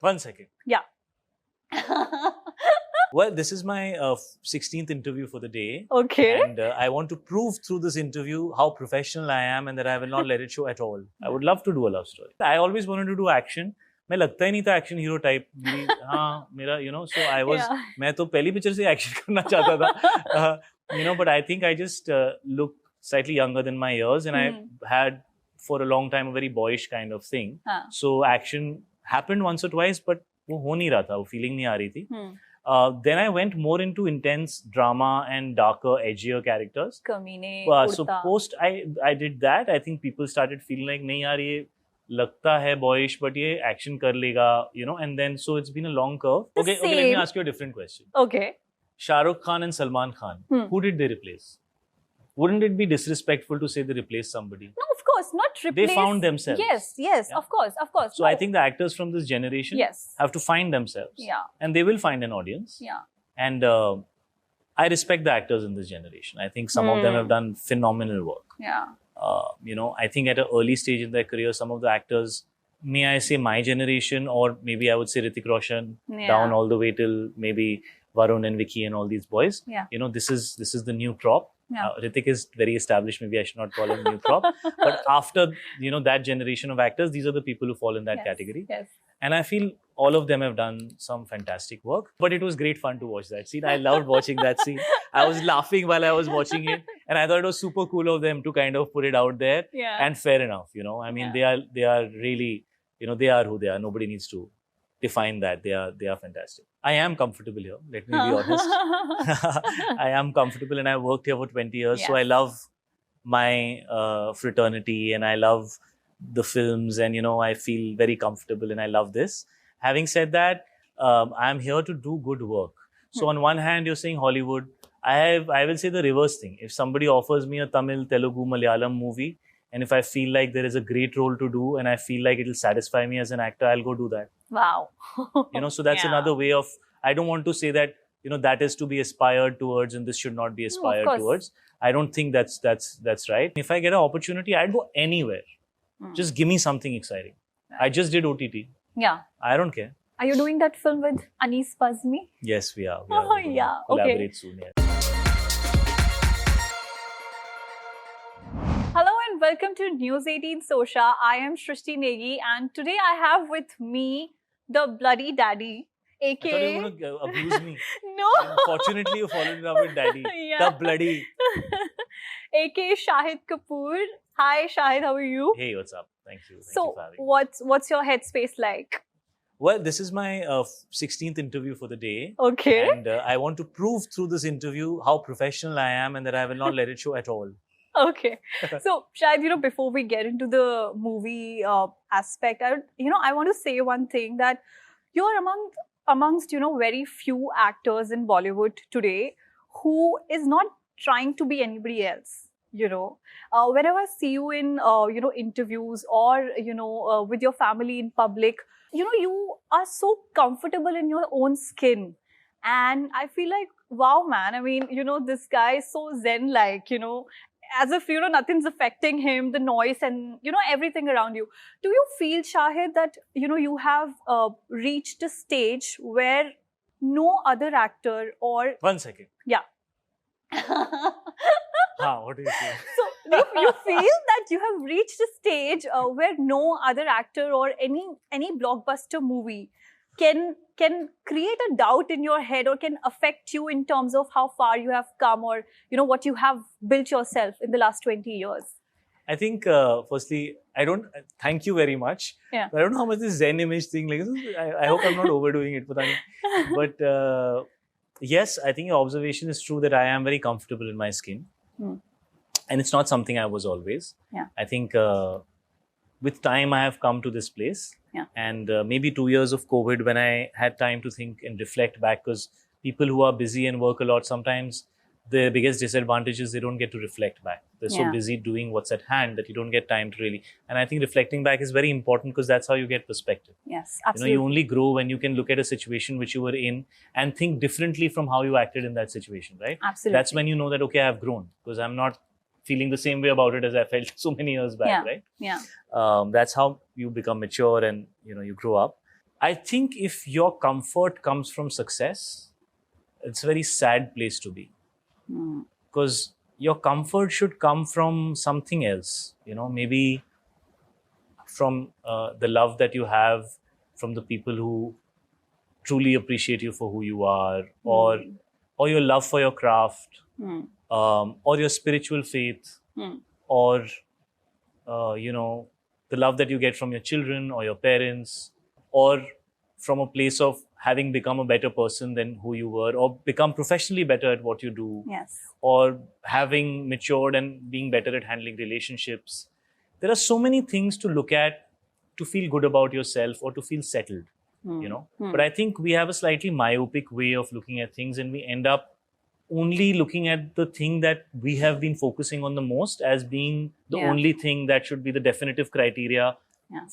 1 second. Yeah. Well, this is my 16th interview for the day. Okay. And I want to prove through this interview how professional I am and that I will not let it show at all. I would love to do a love story. I always wanted to do action. मैं लगता ही नहीं था action hero type हाँ मेरा so I was मैं तो पहली picture से एक्शन करना चाहता था but I think I just look slightly younger than my years and I had for a long time a very boyish kind of thing. So action happened once or twice but वो हो नहीं रहा था, वो feeling नहीं आ रही थी. Then I went more into intense drama and darker, edgier characters. So post I did that. I think people started feeling like नहीं यार ये लगता है boyish but ये action कर लेगा, and then so it's been a long curve. Okay, let me ask you a different question. Okay. Shah Rukh Khan and Salman Khan, who did they replace? Wouldn't it be disrespectful to say they replaced somebody? No, of course, not replace. They found themselves. Yes, yeah. of course. So I think the actors from this generation have to find themselves. Yeah. And they will find an audience. Yeah. And I respect the actors in this generation. I think some of them have done phenomenal work. Yeah. I think at an early stage in their career, some of the actors, may I say my generation, or maybe I would say Hrithik Roshan, down all the way till maybe Varun and Vicky and all these boys. Yeah. This is the new crop. Yeah. Hrithik is very established. Maybe I should not call him new crop. But after, that generation of actors, these are the people who fall in that category. Yes. And I feel all of them have done some fantastic work. But it was great fun to watch that scene. I loved watching that scene. I was laughing while I was watching it. And I thought it was super cool of them to kind of put it out there. Yeah. And fair enough, I mean, they are really, they are who they are. Nobody needs to define that. They are fantastic. I am comfortable here. Let me be honest. I am comfortable and I worked here for 20 years. So I love my fraternity and I love the films and, I feel very comfortable and I love this. Having said that, I'm here to do good work. So on one hand, you're saying Hollywood. I will say the reverse thing. If somebody offers me a Tamil, Telugu, Malayalam movie, and if I feel like there is a great role to do and I feel like it will satisfy me as an actor, I'll go do that. Wow. So that's another way of, I don't want to say that, that is to be aspired towards and this should not be aspired towards. I don't think that's right. If I get an opportunity, I'd go anywhere. Just give me something exciting. Right. I just did OTT. Yeah. I don't care. Are you doing that film with Anis Bazmi? Yes, we are. Collaborate soon. Yeah. Hello and welcome to News 18 Showsha. I am Shrishti Negi and today I have with me the bloody daddy, aka... I thought you were going to abuse me. No. Unfortunately, you followed it up with daddy. The bloody... aka Shahid Kapoor. Hi Shahid, how are you? Hey, what's up? Thank you. Thank you for having me. What's your headspace like? Well, this is my 16th interview for the day. Okay. And I want to prove through this interview how professional I am and that I will not let it show at all. Okay. So, Shahid, before we get into the movie aspect, I want to say one thing that you're amongst, very few actors in Bollywood today who is not trying to be anybody else. Whenever I see you in, interviews or, with your family in public, you are so comfortable in your own skin. And I feel like, wow, man, I mean, this guy is so zen-like, as if, nothing's affecting him, the noise and, everything around you. Do you feel, Shahid, that, you have reached a stage where no other actor or... 1 second. Yeah. What do you feel? So, you feel that you have reached a stage where no other actor or any blockbuster movie can create a doubt in your head or can affect you in terms of how far you have come or, what you have built yourself in the last 20 years? I think, firstly, thank you very much. Yeah. I don't know how much this Zen image thing, I hope I'm not overdoing it. But yes, I think your observation is true that I am very comfortable in my skin. And it's not something I was always. Yeah. I think with time, I have come to this place. Yeah. And maybe 2 years of COVID when I had time to think and reflect back, because people who are busy and work a lot, sometimes the biggest disadvantage is they don't get to reflect back. They're so busy doing what's at hand that you don't get time to really. And I think reflecting back is very important because that's how you get perspective. Yes, absolutely. You only grow when you can look at a situation which you were in and think differently from how you acted in that situation, right? Absolutely. That's when you know that, okay, I've grown because I'm not feeling the same way about it as I felt so many years back, right? Yeah. That's how you become mature and, you grow up. I think if your comfort comes from success, it's a very sad place to be. Because your comfort should come from something else, maybe from the love that you have from the people who truly appreciate you for who you are, or your love for your craft, or your spiritual faith, or the love that you get from your children or your parents, or from a place of having become a better person than who you were, or become professionally better at what you do, or having matured and being better at handling relationships. There are so many things to look at to feel good about yourself or to feel settled, But I think we have a slightly myopic way of looking at things, and we end up only looking at the thing that we have been focusing on the most as being the only thing that should be the definitive criteria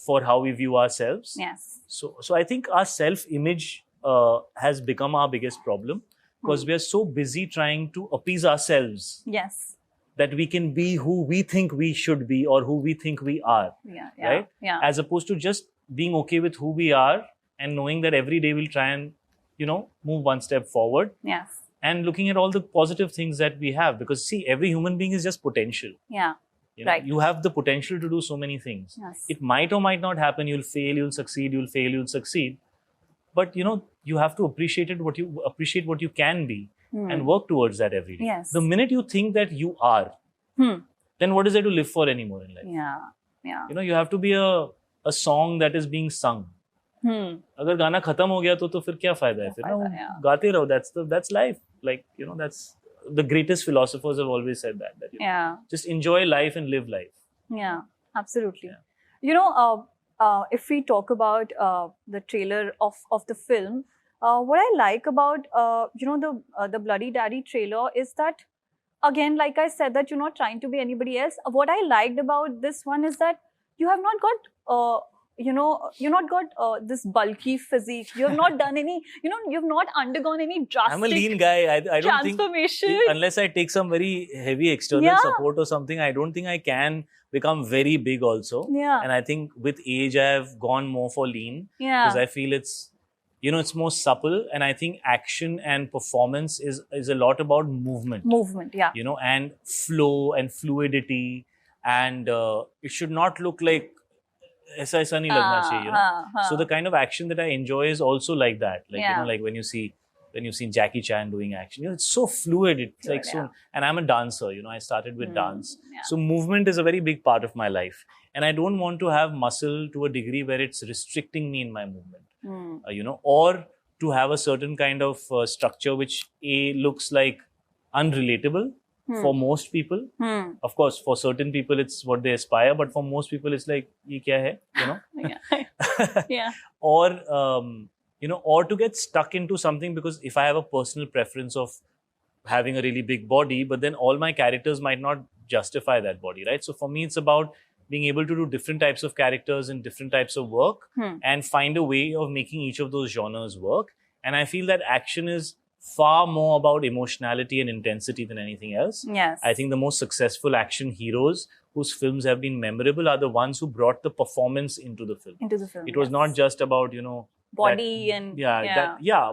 for how we view ourselves. So I think our self-image has become our biggest problem, because we are so busy trying to appease ourselves that we can be who we think we should be or who we think we are, right? As opposed to just being okay with who we are and knowing that every day we'll try and, move one step forward. And looking at all the positive things that we have, because see, every human being is just potential. You have the potential to do so many things. It might or might not happen. You'll fail, you'll succeed, you'll fail, you'll succeed. But you have to appreciate what you can be and work towards that every day. The minute you think that you are, then what is there to live for anymore in life? You have to be a song that is being sung. अगर गाना खत्म हो गया तो फिर क्या फायदा है? फिर ना गाते रहो. That's life. That's the greatest philosophers have always said that just enjoy life and live life. Yeah, absolutely. If we talk about the trailer of the film, what I like about the Bloody Daddy trailer is that, again, like I said, that you're not trying to be anybody else. What I liked about this one is that you have not got you've not got this bulky physique. You have not done any, you've not undergone any drastic I'm a lean guy. I don't transformation. think, unless I take some very heavy external support or something, I don't think I can become very big also. And I think with age, I have gone more for lean. Because I feel it's, it's more supple. And I think action and performance is a lot about movement. And flow and fluidity. And it should not look like ऐसा नहीं लगना चाहिए, So the kind of action that I enjoy is also like that. Like when you see Jackie Chan doing action, it's so fluid. It's like so. And I'm a dancer. I started with dance, so movement is a very big part of my life. And I don't want to have muscle to a degree where it's restricting me in my movement. Or to have a certain kind of structure which looks like unrelatable. For most people, of course, for certain people it's what they aspire, but for most people it's like, ye kya hai, or to get stuck into something, because if I have a personal preference of having a really big body, but then all my characters might not justify that body, right? So for me, it's about being able to do different types of characters in different types of work and find a way of making each of those genres work. And I feel that action is far more about emotionality and intensity than anything else. I think the most successful action heroes whose films have been memorable are the ones who brought the performance into the film. It was not just about, body that, and...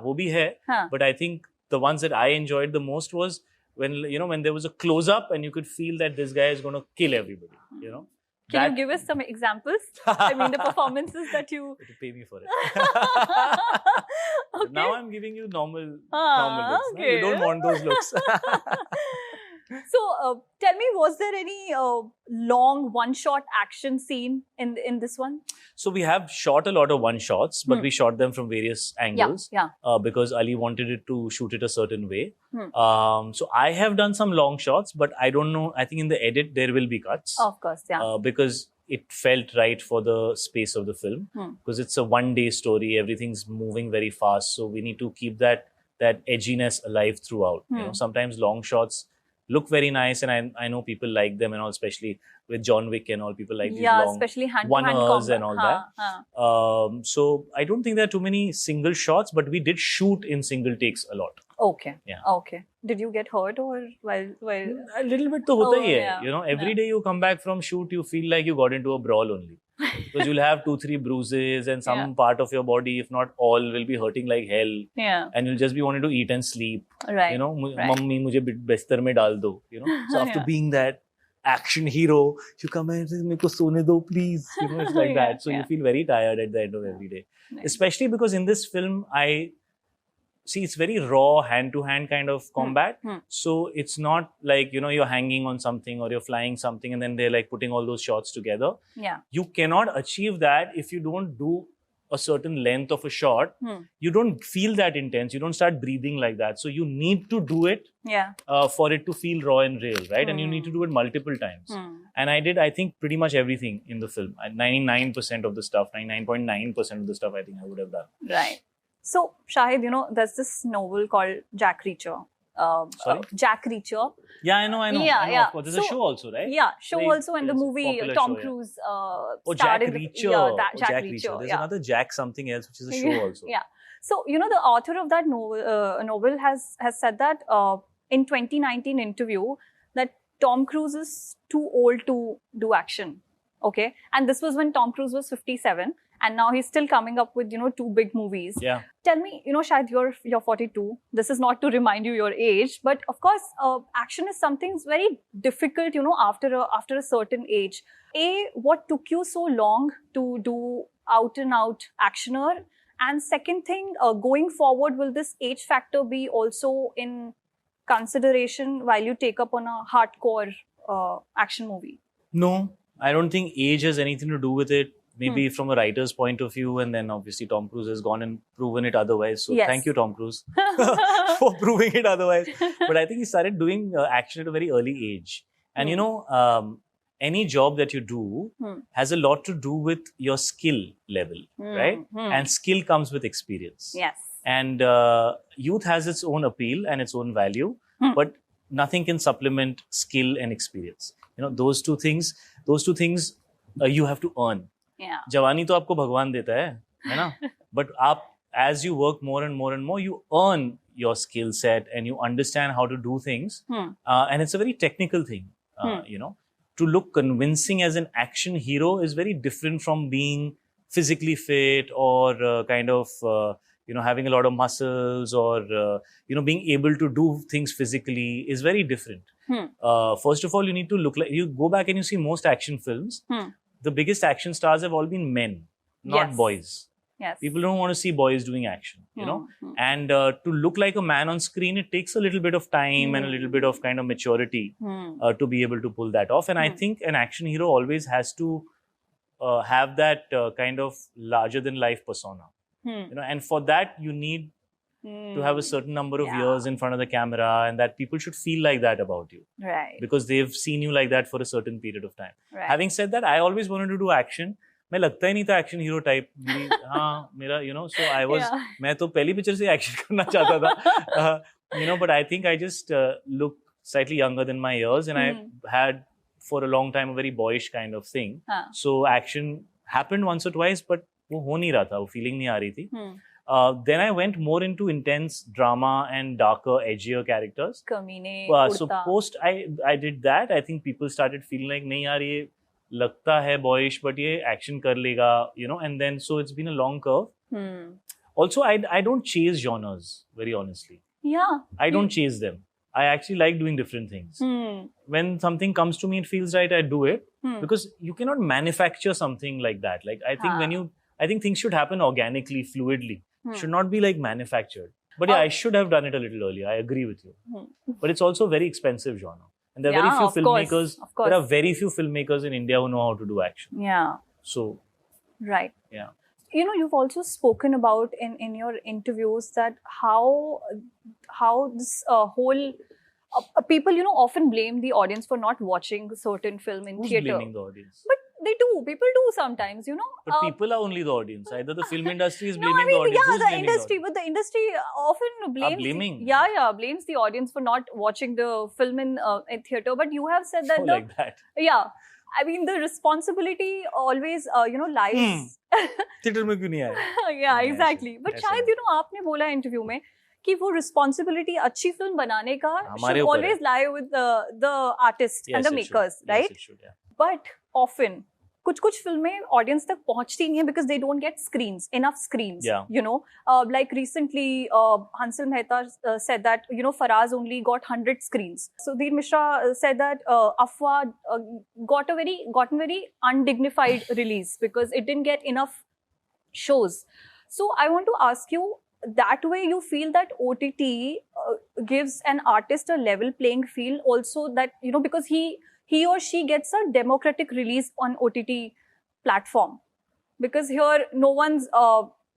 wo bhi hai. But I think the ones that I enjoyed the most was when, when there was a close-up and you could feel that this guy is going to kill everybody, Can you give us some examples? I mean, the performances that you... to pay me for it. But now I'm giving you normal looks. Okay. No? You don't want those looks. So, tell me, was there any long one-shot action scene in this one? So we have shot a lot of one-shots, but we shot them from various angles because Ali wanted it to shoot it a certain way. So I have done some long shots, but I don't know. I think in the edit, there will be cuts. Of course, because it felt right for the space of the film. Because it's a one-day story. Everything's moving very fast. So we need to keep that edginess alive throughout. Sometimes long shots look very nice, and I know people like them and all, especially with John Wick and all, people like these long especially one-hours and all that. So I don't think there are too many single shots, but we did shoot in single takes a lot. Okay. Okay. Did you get hurt or while a little bit to hota hi hai. Every day you come back from shoot, you feel like you got into a brawl only. because you'll have 2-3 bruises and some Yeah. part of your body, if not all, will be hurting like hell, Yeah. and you'll just be wanting to eat and sleep. Right. You know, right. mummy, mujhe bistar mein dal do. You know, so after Yeah. being that action hero, you come and say, "Meko sone do, please." You know, it's like Yeah, that. So you yeah. feel very tired at the end of every day. Nice. Especially because in this film, I see it's very raw, hand-to-hand kind of combat. So it's not like, you know, you're hanging on something or you're flying something and then they're like putting all those shots together. Yeah. You cannot achieve that if you don't do a certain length of a shot. You don't feel that intense. You don't start breathing like that. So you need to do it Yeah. for it to feel raw and real, right? And you need to do it multiple times. And I did, I think, pretty much everything in the film. 99% of the stuff, 99.9% of the stuff I think I would have done. Right. So, Shahid, you know, there's this novel called Jack Reacher. Sorry? Jack Reacher. Yeah, I know. Yeah, I know, yeah. of course. There's So- a show also, right? Yeah, show Very- also, and the it's a movie popular Tom show, yeah. Cruise Oh, starred Jack in Reacher. Jack Reacher. There's Yeah. another Jack something else, which is a show also. Yeah. So, you know, the author of that novel has said that in 2019 interview that Tom Cruise is too old to do action. Okay. And this was when Tom Cruise was 57. And now he's still coming up with, you know, 2 big movies. Yeah. Tell me, you know, Shahid, you're 42. This is not to remind you your age, but of course, action is something that's very difficult, you know, after a certain age. What took you so long to do out and out actioner? And second thing, going forward, will this age factor be also in consideration while you take up on a hardcore action movie? No, I don't think age has anything to do with it. Maybe from a writer's point of view, and then obviously Tom Cruise has gone and proven it otherwise. So Yes. thank you, Tom Cruise, for proving it otherwise. But I think he started doing action at a very early age. And you know, any job that you do has a lot to do with your skill level, right? And skill comes with experience. Yes. And youth has its own appeal and its own value, but nothing can supplement skill and experience. You know, those two things you have to earn. Yeah. जवानी तो आपको भगवान देता है ना? But आप, as you work more and more, you earn your skill set and you understand how to do things. And it's a very technical thing, you know. To look convincing as an action hero is very different from being physically fit or kind of, you know, having a lot of muscles or, you know, being able to do things physically is very different. First of all, you need to look like, you go back and you see most action films, the biggest action stars have all been men, not Yes. boys. Yes. People don't want to see boys doing action, you know. And to look like a man on screen, it takes a little bit of time and a little bit of kind of maturity to be able to pull that off. And I think an action hero always has to have that kind of larger than life persona. You know, and for that you need to have a certain number of years in front of the camera, and that people should feel like that about you. Right. Because they've seen you like that for a certain period of time. Right. Having said that, I always wanted to do action. मैं लगता ही नहीं था action hero type. हाँ, मेरा, you know, so I was, मैं तो पहली picture से action करना चाहता था. You know, but I think I just look slightly younger than my years, and I had for a long time a very boyish kind of thing. So action happened once or twice, but वो हो नहीं रहा था, वो feeling नहीं आ रही थी. Then I went more into intense drama and darker, edgier characters. Kamine, So Urta. post I did that, I think people started feeling like, नहीं यार ये लगता है boyish, but ये action कर लेगा, you know. And then so it's been a long curve. Also, I don't chase genres, very honestly. Yeah. I don't chase them. I actually like doing different things. When something comes to me, it feels right, I do it. Because you cannot manufacture something like that. Like I think I think things should happen organically, fluidly. Should not be like manufactured. But yeah, I should have done it a little earlier. I agree with you. But it's also a very expensive genre. And there are very few filmmakers. Of course. There are very few filmmakers in India who know how to do action. Yeah. So, Right. yeah. You know, you've also spoken about in your interviews that how this whole people, you know, often blame the audience for not watching a certain film in Who's theatre. blaming the audience? But they do. People do sometimes, you know. But people are only the audience. Either the film industry is No, blaming I mean, the audience. yeah, Who's the blaming industry, the but the industry often blames. blaming? Blames the audience for not watching the film in theatre. But you have said that audience? Like that. yeah, I mean the responsibility always, you know, lies. Theatre में क्यों नहीं आया? Yeah, exactly. But ऐसे शायद, you know, आपने बोला interview में कि वो responsibility अच्छी film बनाने का should ऊपर always lie with the artist and the Yes, it makers, should. right? Yes, it should, yeah. But often कुछ फिल्में ऑडियंस तक पहुंचती नहीं है because they don't get enough screens. Yeah. You know, like recently, Hansal Mehta said that Faraz only got 100 screens. Sudhir Mishra said that Afwa gotten very undignified release because it didn't get enough shows. So I want to ask you, that way you feel that OTT gives an artist a level playing field also, that because he or she gets a democratic release on OTT platform, because here no one's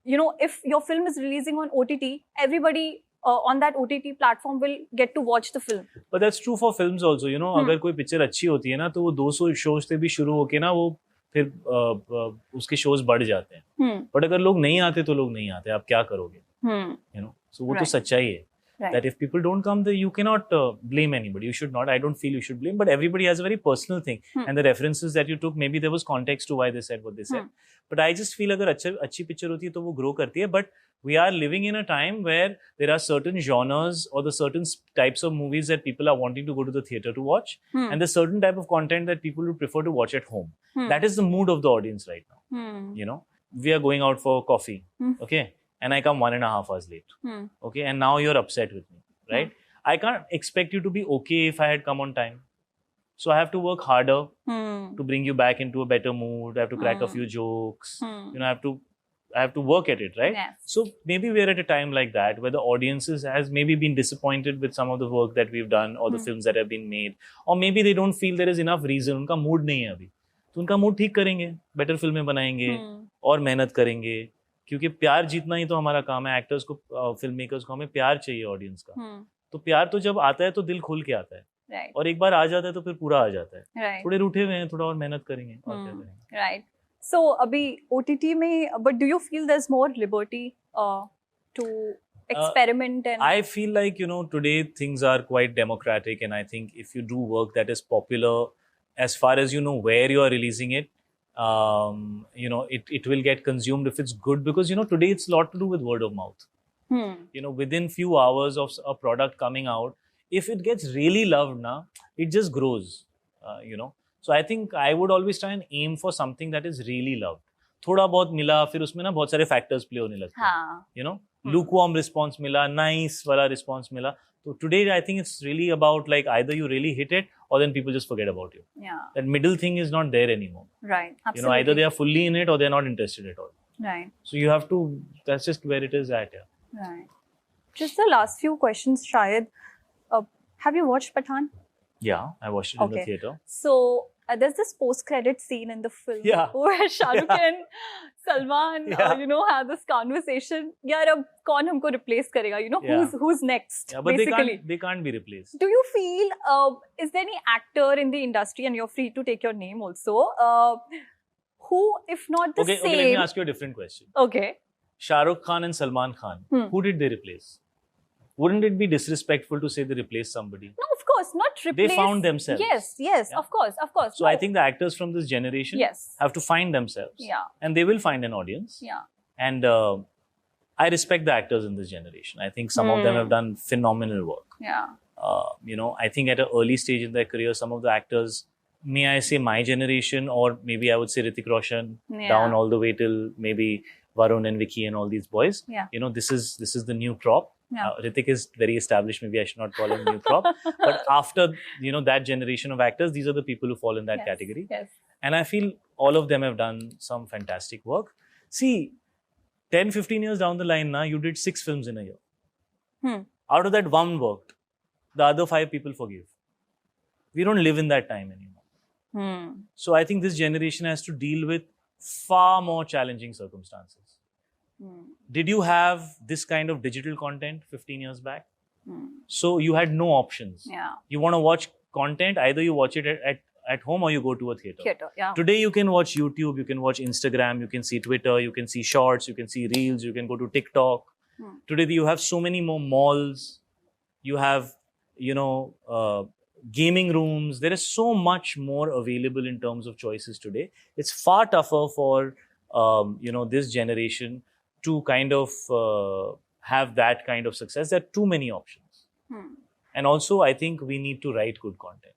if your film is releasing on OTT, everybody on that OTT platform will get to watch the film. But that's true for films also, अगर कोई picture अच्छी होती है ना तो वो 200 shows से भी शुरू होके ना वो फिर उसके शोज बढ़ जाते हैं. बट अगर लोग नहीं आते तो लोग नहीं आते, आप क्या करोगे? So वो तो सच्चाई है. Right. That if people don't come, you cannot blame anybody. You should not. I don't feel you should blame. But everybody has a very personal thing. And the references that you took, maybe there was context to why they said what they said. But I just feel अगर अच्छी picture होती है तो वो grow करती है. But we are living in a time where there are certain genres or the certain types of movies that people are wanting to go to the theatre to watch. And there's certain type of content that people would prefer to watch at home. That is the mood of the audience right now. We are going out for coffee. Okay. And I come 1.5 hours late. Okay, and now you're upset with me, right? I can't expect you to be okay if I had come on time. So I have to work harder to bring you back into a better mood. I have to crack a few jokes. I have to work at it, right? Yes. So maybe we're at a time like that where the audiences has maybe been disappointed with some of the work that we've done or the films that have been made, or maybe they don't feel there is enough reason. उनका mood नहीं है अभी, तो उनका mood ठीक करेंगे, better फिल्में बनाएंगे और मेहनत करेंगे. क्योंकि प्यार जीतना ही तो हमारा काम है. एक्टर्स को, फिल्म मेकर्स को हमें प्यार चाहिए ऑडियंस का. तो प्यार तो जब आता है तो दिल खोल के आता है. Right. और एक बार आ जाता है तो फिर पूरा आ जाता है. Right. थोड़े रूठे हुए हैं, थोड़ा और मेहनत करेंगे और क्या करेंगे. Right. So अभी OTT में, but do you feel there's more liberty to experiment? And I feel like today things are quite democratic, and I think if you do work that is popular, as far as where you are releasing it, it will get consumed if it's good, because today it's a lot to do with word of mouth. Within few hours of a product coming out, if it gets really loved now, it just grows. So I think I would always try and aim for something that is really loved. थोड़ा बहुत मिला, फिर उसमें ना बहुत सारे factors play होने लगते हैं. Lukewarm response मिला, nice वाला response मिला. So today I think it's really about like either you really hit it or then people just forget about you. Yeah. That middle thing is not there anymore. Right. Absolutely. Either they are fully in it or they're not interested at all. Right. So you have to, that's just where it is at. Yeah. Right. Just the last few questions, Shahid. Have you watched Pathaan? Yeah, I watched it in the theatre. So there's this post-credit scene in the film where Shah Rukh and Salman, have this conversation. Yaar, ab kaun humko replace karega? Who's next? Yeah, but basically. they can't be replaced. Do you feel, is there any actor in the industry, and you're free to take your name also, who, if not the same... Okay, let me ask you a different question. Okay. Shah Rukh Khan and Salman Khan, who did they replace? Wouldn't it be disrespectful to say they replaced somebody? No, of course, not replace. They found themselves. Yes, of course. So I think the actors from this generation have to find themselves. Yeah. And they will find an audience. Yeah. And I respect the actors in this generation. I think some of them have done phenomenal work. Yeah. I think at an early stage in their career, some of the actors, may I say my generation, or maybe I would say Hrithik Roshan, down all the way till maybe Varun and Vicky and all these boys. Yeah. This is the new crop. Yeah. Hrithik is very established. Maybe I should not call him new crop. But after, that generation of actors, these are the people who fall in that category. Yes. And I feel all of them have done some fantastic work. See, 10, 15 years down the line now, you did 6 films in a year. Out of that, 1 worked. The other 5 people forgive. We don't live in that time anymore. So I think this generation has to deal with far more challenging circumstances. Did you have this kind of digital content 15 years back? So you had no options. Yeah. You want to watch content, either you watch it at home or you go to a theatre. Yeah. Today you can watch YouTube, you can watch Instagram, you can see Twitter, you can see shorts, you can see reels, you can go to TikTok. Today you have so many more malls. You have, gaming rooms. There is so much more available in terms of choices today. It's far tougher for, this generation to kind of have that kind of success. There are too many options. And also, I think we need to write good content.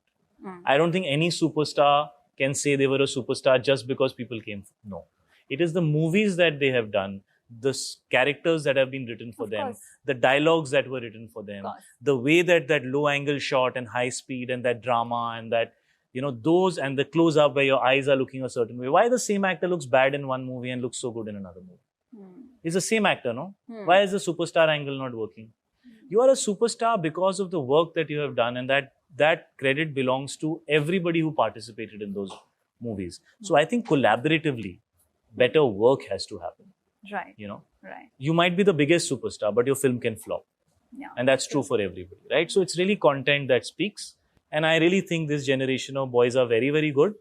I don't think any superstar can say they were a superstar just because people came. No, it is the movies that they have done, the characters that have been written for Of them, course. the dialogues that were written for them, Of course. the way that low angle shot and high speed and that drama and that, those, and the close up where your eyes are looking a certain way. Why the same actor looks bad in one movie and looks so good in another movie? It's the same actor, no? Why is the superstar angle not working? You are a superstar because of the work that you have done, and that credit belongs to everybody who participated in those movies. So I think collaboratively, better work has to happen. Right. Right. You might be the biggest superstar, but your film can flop. Yeah. And that's true for everybody, right? So it's really content that speaks. And I really think this generation of boys are very, very good.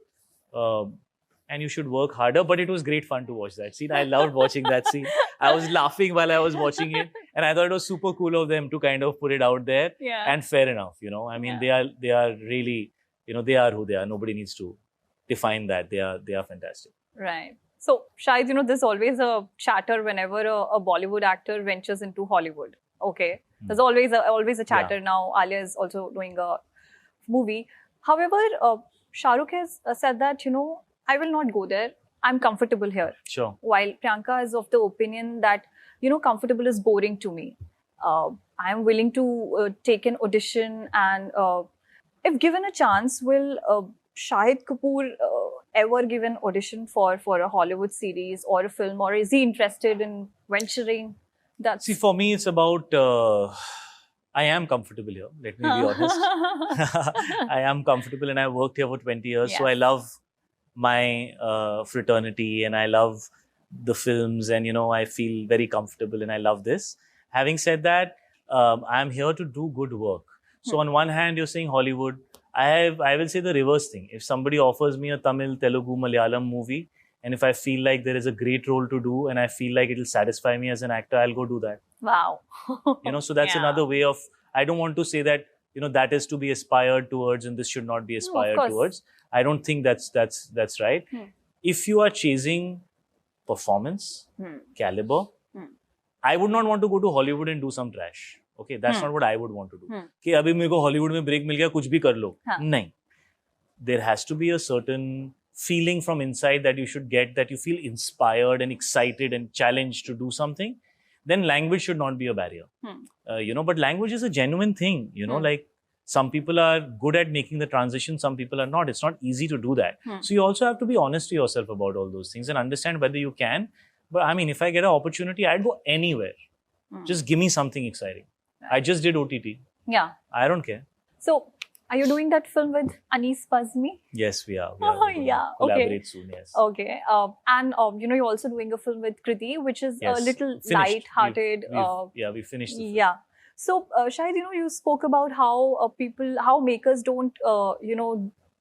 And you should work harder. But it was great fun to watch that scene. I loved watching that scene. I was laughing while I was watching it. And I thought it was super cool of them to kind of put it out there. Yeah. And fair enough, I mean, they are really, they are who they are. Nobody needs to define that. They are fantastic. Right. So, Shahid, there's always a chatter whenever a Bollywood actor ventures into Hollywood. Okay. There's always a chatter. Yeah. Now, Alia is also doing a movie. However, Shah Rukh has said that, I will not go there. I'm comfortable here. Sure. While Priyanka is of the opinion that, comfortable is boring to me. I'm willing to take an audition, and if given a chance, will Shahid Kapoor ever give an audition for a Hollywood series or a film, or is he interested in venturing? See, for me, it's about, I am comfortable here. Let me be honest. I am comfortable, and I worked here for 20 years. Yeah. So I love my fraternity, and I love the films, and, I feel very comfortable, and I love this. Having said that, I'm here to do good work. So on one hand, you're saying Hollywood. I will say the reverse thing. If somebody offers me a Tamil, Telugu, Malayalam movie, and if I feel like there is a great role to do and I feel like it will satisfy me as an actor, I'll go do that. Wow. So that's Yeah. another way of, I don't want to say that, that is to be aspired towards and this should not be aspired course. towards. I don't think that's right. If you are chasing performance, caliber, I would not want to go to Hollywood and do some trash. Okay, that's not what I would want to do. कि अभी मेरे को Hollywood में break मिल गया, कुछ भी कर लो. नहीं. There has to be a certain feeling from inside that you should get, that you feel inspired and excited and challenged to do something. Then language should not be a barrier. But language is a genuine thing. Like some people are good at making the transition, some people are not. It's not easy to do that. So you also have to be honest to yourself about all those things and understand whether you can. But I mean, if I get an opportunity, I'd go anywhere. Just give me something exciting. I just did OTT. Yeah. I don't care. So, are you doing that film with Anis Bazmi? Yes, we are. Oh, We're gonna yeah. collaborate soon, yes. Okay. And, you're also doing a film with Kriti, which is Yes. a little Finished. light-hearted. We finished the film. Yeah. So, Shahid, you spoke about how how makers don't,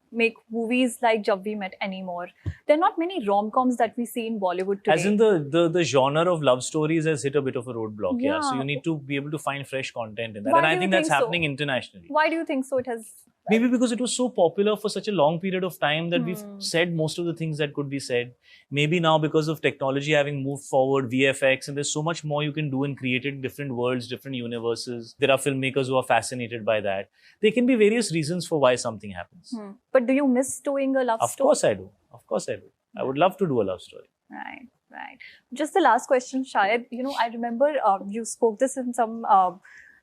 make movies like Jab We Met anymore. There are not many rom-coms that we see in Bollywood today. As in the genre of love stories has hit a bit of a roadblock. Yeah. So Yeah. you need to be able to find fresh content in that. Why And do I you think that's think so? happening internationally. Why do you think so? It has. Maybe because it was so popular for such a long period of time that we've said most of the things that could be said. Maybe now because of technology having moved forward, VFX, and there's so much more you can do in creating different worlds, different universes. There are filmmakers who are fascinated by that. There can be various reasons for why something happens. But do you miss doing a love Of story? course I do. Of course I do. I would love to do a love story. Right. Just the last question, Shahid. I remember you spoke this in some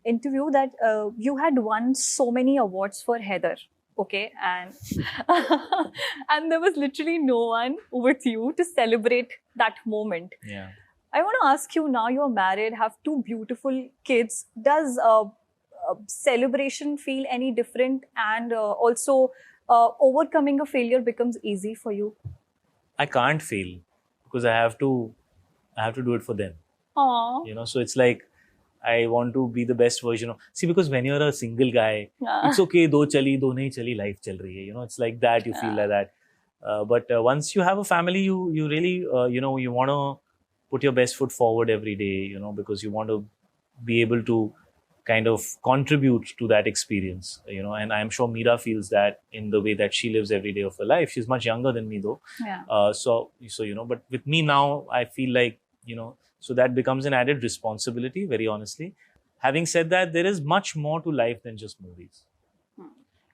interview that you had won so many awards for Heather. Okay, and and there was literally no one with you to celebrate that moment. Yeah. I want to ask you now, you're married, have two beautiful kids. Does celebration feel any different? And also, overcoming a failure becomes easy for you? I can't fail because I have to do it for them. Aww. So it's like I want to be the best version of. See, because when you're a single guy, it's okay. Do chali, do nahi chali, life chal rahi hai. It's like that. You feel like that. But once you have a family, you really you want to put your best foot forward every day. Because you want to be able to kind of contribute to that experience. And I'm sure Meera feels that in the way that she lives every day of her life. She's much younger than me though. Yeah. So but with me now, I feel like so that becomes an added responsibility, very honestly. Having said that, there is much more to life than just movies.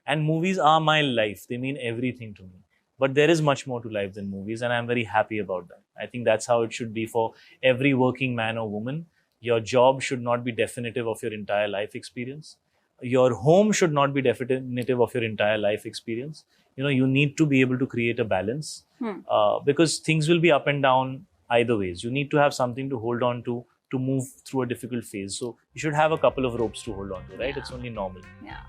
And movies are my life. They mean everything to me. But there is much more to life than movies, and I'm very happy about that. I think that's how it should be for every working man or woman. Your job should not be definitive of your entire life experience. Your home should not be definitive of your entire life experience. You need to be able to create a balance because things will be up and down either ways. You need to have something to hold on to move through a difficult phase. So you should have a couple of ropes to hold on to, right? Yeah. It's only normal. Yeah.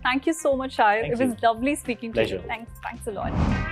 Thank you so much, Shahid. Thank It was you. lovely speaking to Pleasure. you. Thanks a lot.